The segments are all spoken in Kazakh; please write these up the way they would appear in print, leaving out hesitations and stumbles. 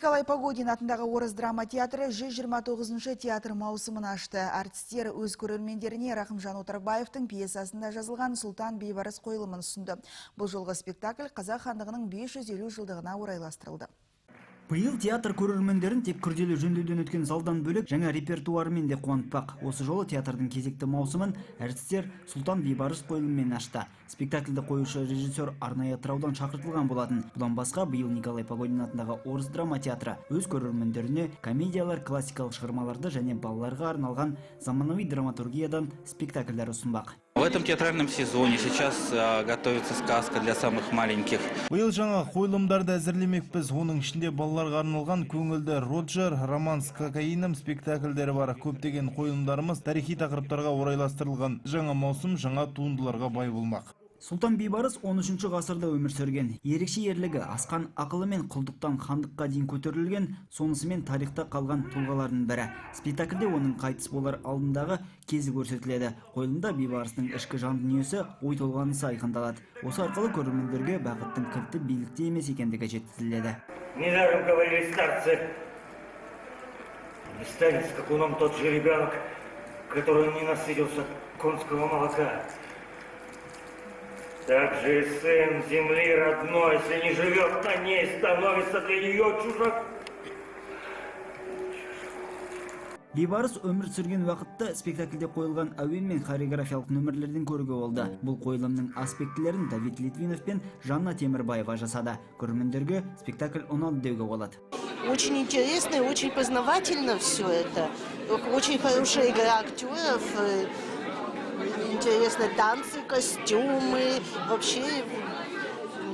Николай Погодин атындағы Орыс драма театры 129-шы театр маусымын ашты. Артистер өз көрермендеріне Рахымжан Отарбаевтың пьесасында жазылған Сұлтан Бейбарыс қойылымын ұсынды. Бұл жолғы спектакль Қазақ хандығының 550 жылдығына орайластырылды. Биыл театр көрермендерін тек күрделі жөндеуден өткен залдан бөлек жаңа репертуарымен де қуантпақ. Осы жолы театрдың кезекті маусымын әртістер Сұлтан Бейбарыс қойылымымен ашты. Спектакльді қоюшы режиссер арнайы Атыраудан шақыртылған болатын. Бұдан басқа биыл Николай Погодин атындағы Орыс драма театры өз көрермендеріне комедиялар, классикалық шығармаларды және балаларға арналған заманауи драматургиядан спектакльдер ұсынбақ. В этом театральном сезоне сейчас готовится сказка для самых маленьких. Биыл жаңа қойылымдарды әзірлемекпіз. Оның ішінде балаларға арналған көңілді Роджер, роман с кокаином спектакльдері бар. Көптеген қойылымдарымыз тарихи тақырыптарға орайластырылған. Жаңа маусым жаңа туындыларға бай болмақ. Сұлтан Бейбарыс 13-ші ғасырда өмір сүрген. Ерекше ерлігі асқан ақылы мен құлдықтан хандыққа дейін көтерілген, сонысымен тарихта қалған тұлғалардың бірі. Спектакльде оның қайтыс болар алдындағы кезі көрсетіледі. Қойылымда Бейбарыстың ішкі жан дүниесі, ой толғанысы айқындалады. Осы арқылы көрермендерге бақыттың кілті билікте емес екендігі жеткізіледі. Недаром говорили старцы, не станет скакуном тот же ребенок, который не насытился конского молока. Так же и сын земли родной, если не живет на ней, становится для нее чужак. Бейбарыс өмір сүрген уақытта спектакльде қойылған әуен мен хореографиялық нөмірлерден көруге болды. Бұл қойылымның аспектілерін Давид Литвинов пен Жанна Темірбаева жасады. Көрермендерге спектакль ұнады деуге болады. Очень интересно и очень познавательно все это. Очень хорошая игра актеров. Интересные танцы, костюмы. Вообще,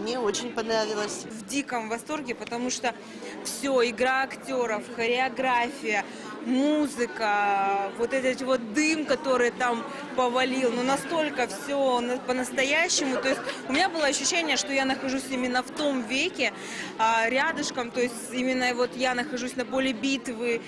мне очень понравилось. В диком восторге, потому что все, игра актеров, хореография, музыка, вот этот вот дым, который там повалил, ну настолько все по-настоящему. То есть у меня было ощущение, что я нахожусь именно в том веке, рядышком, то есть именно вот я нахожусь на поле битвы.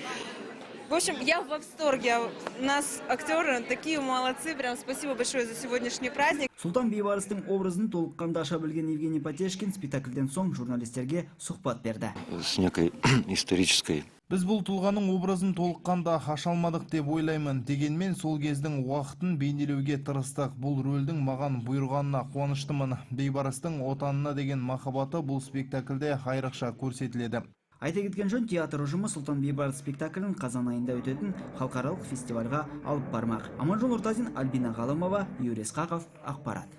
В общем, я в восторге. У нас актеры такие молодцы. Прям спасибо большое за сегодняшний праздник. Сұлтан Бейбарыстың образын толыққанды аша білген Евгений Потешкин спектакльден соң журналистерге сұхбат берді. С некой исторической. Біз бұл тұлғаның образын толыққанда аша алмадық деп ойлаймын. Дегенмен сол кездің уақытын бейнелеуге тырыстық. Бұл рөлдің маған бұйырғанына қуаныштымын. Бейбарыстың отанына деген махаббаты бұл спектакльде айрықша көрсетіледі. Айта кеткен жөн, театр ұжымы Сұлтан Бейбарыс спектаклін қазан айында өтетін халықаралық фестивальға алып бармақ. Аманжол Ортазин, Альбина Ғалымова, Юрий Исқақов, Ақпарат.